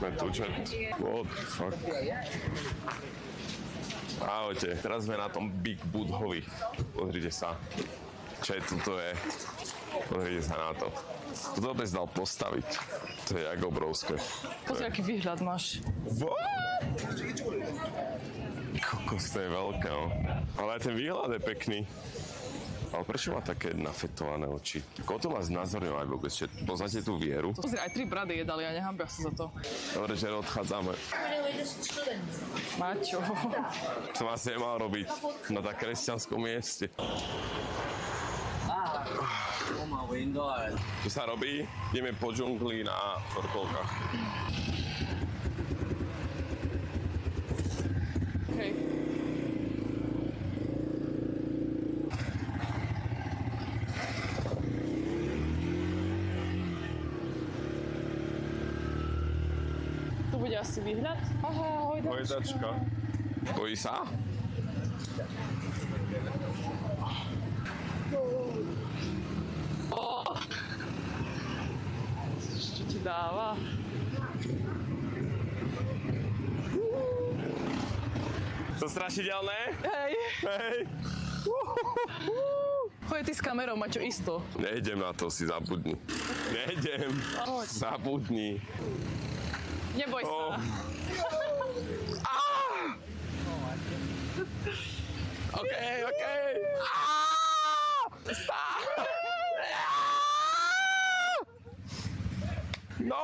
What the fuck? Ahojte, teraz sme na tom Big Budhovi. Pozrite sa. Čo je toto je? Pozrite sa na to. Toto by dal postaviť. To je jak obrovské. Pozri, aký výhľad máš. What? Kokos, to je veľké, no. Ale aj ten výhľad je pekný. Ale prečo má také nafetované oči? Koho to má znázorňovať vôbec? Poznáte tú Vieru? Pozri, aj 3 brady jedali a nehambia sa za to. Dobre, že odchádzame. Maťo. To asi nemal robiť na tak kresťanskom mieste. Čo sa robí? Ideme po džungli na vrcholkách. Hej. Tu bude asi výhľad. Aha, hojdačka. Bojí sa? Čo ti dáva? To strašidelné? Hej. Hej. Choď ty s kamerou, Maťo, isto. Nejdem na to, si zabudni. Nejdem. Zabudni. Neboj sa. OK. No!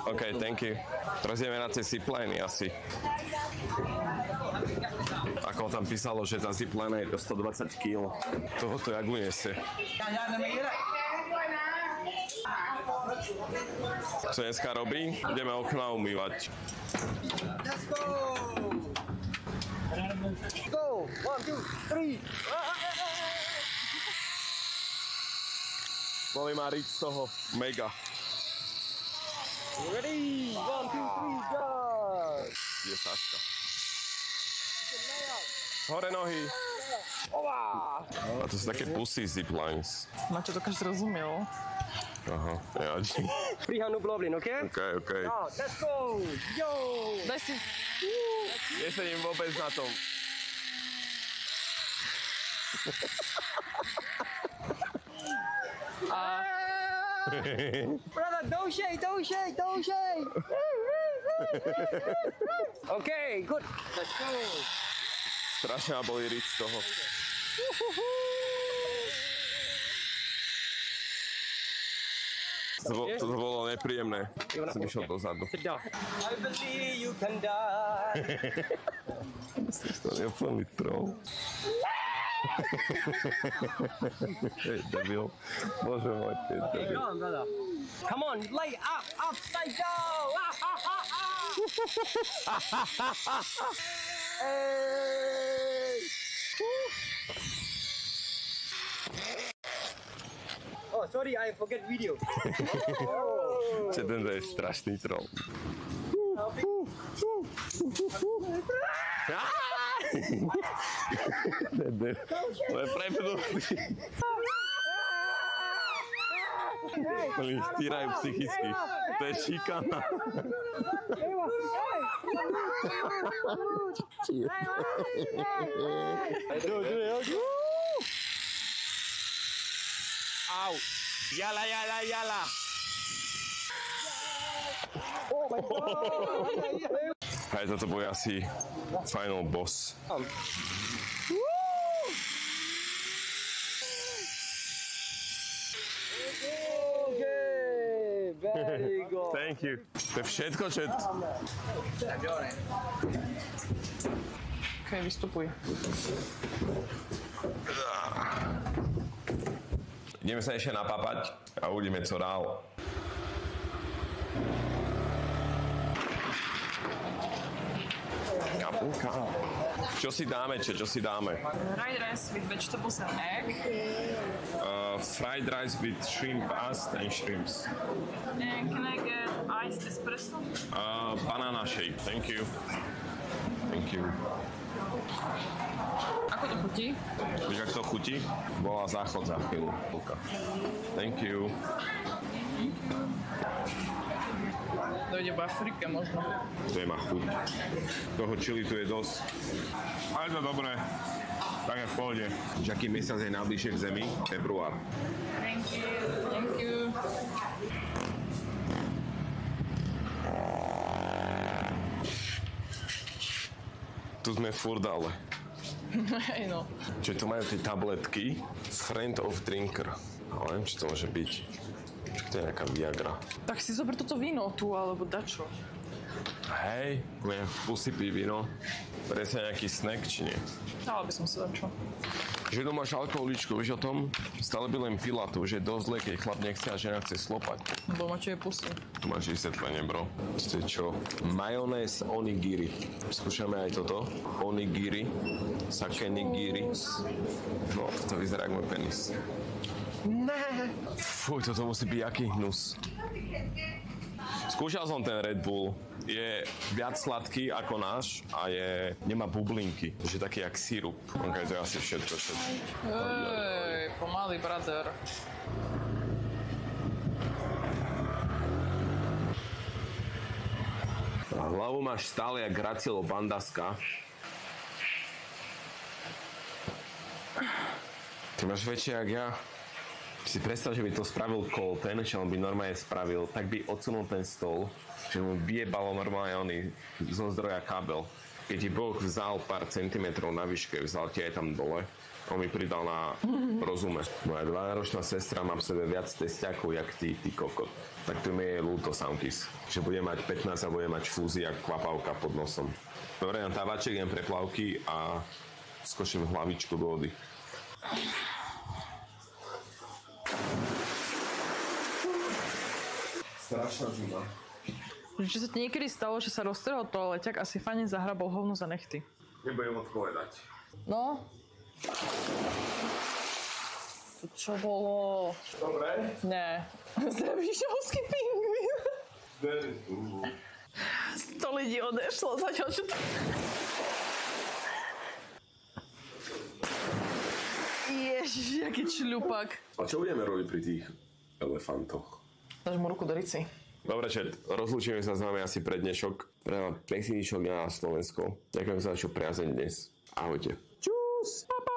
OK, thank you. Teraz ideme na tie zipline asi. Ako tam písalo, že tá zipline je do 120 kg. Tohoto jak uniesie. Čo dneska robí? Ideme okna umývať. Let's go! Go! 1, 2, 3! Boli ma riť z toho. Mega. Ready? 1, 2, 3, go! Je Saška. Hore nohy. A to sú také pusy ziplines. Maťo, to každý rozumiel. Aha, nevadí. Free hand, no problem, okay? OK. Now, let's go! Yo! Daj si... Nesedím vôbec na tom. Brother, don't shake! Okay, good. Let's go. Strašne ma boli riť z toho. To bolo nepríjemné. Som išiel dozadu. Sit down. I believe you can die. To je úplný troll. Hej, debil. Bože môj, ty je debil. Go on, brother. Come on, lay up, upside down. Hey. Oh, sorry, I forget video. Čiže ten je strašný troll. To je prepnutý. Oni vtírajú psychicky. To je šikana. Au. Jala. Oh my God. Hej, toto bude asi final boss. Okay, very good. Thank you. To je všetko, čo je... OK, vystupuj. Ideme sa ešte napapať a uvidíme, co dál. Kapulka. Čo si dáme, čo si dáme? Fried rice with vegetables and egg. Fried rice with shrimp pasta and shrimps. And can I get iced espresso? Banana shake, thank you. Thank you. Ako to chutí? Víš, ak to chutí? Bola záchod za chvíľu. Thank you. Dojde v Afrike možno. To je má chuť. Toho čili tu je dosť. Ale je to dobré. Tak je v pohode. Že aký mesiac je najbližšie k zemi? Február. Thank you. Thank you. Tu sme furt ale. Hej no. Čiže tu majú tie tabletky Friend of Drinker. Ale neviem, či to môže byť. Či to je nejaká Viagra. Tak si zober toto víno tu, alebo dačo. Hej, budem pusy pí víno. Presne nejaký snack, či nie? Dala by som si dačo. Že tu máš alkoholičku, vieš o tom? Stále by len pila tu, že je dosť zle, keď chlap nechce a žena chce slopať. Lebo máte jej pusy. Tu máš vysvetlenie, bro. To je čo? Majonés onigiri. Skúšame aj toto. Onigiri. Sake nigiri. No, to vyzerá ako môj penis. Ne. Fuj, toto musí byť aký hnus. Skúšal som ten Red Bull. Je viac sladký ako náš a nemá bublinky. Je taký jak sírup. Ok, to je asi všetko. Ej, pomalý brother. A hlavu máš stále jak Gracilo Bandaska. Ty máš väčšie jak ja. Si predstav, že by to spravil Colton, čo on by normálne spravil, tak by odsunul ten stôl, že mu vyjebalo normálne oný zo zdroja kábel. Keď ti Boh vzal pár centimetrov na výške, vzal ti aj tam dole, on mi pridal na rozume. Moja 12-ročná sestra má v sebe viac testiakov, jak ty kokot. Tak to mi je ľúto, Soundkiss, že bude mať 15 a bude mať fúzi jak kvapavka pod nosom. Dobre, na tabaček jem preplavky a skočím hlavičku do vody. Strašná zima. Či sa ti niekedy stalo, že sa roztrhol toaleťak a si fajne zahrabol hovno za nechty? Nebudem odpovedať. No? To čo bolo? Dobre. Ne. Zdravíšovský pingvín. 100 ľudí odešlo, zatiaľ čo to... Ježiš, aký čľupak. A čo budeme robiť pri tých elefantoch? Dáš mu ruku do rici. Dobre, čet, rozlúčime sa s vami asi pre dnešok. Pre pekný dnešok na Slovensko. Ďakujem za vašu priazeň dnes. Ahojte. Čus! Pa, pa.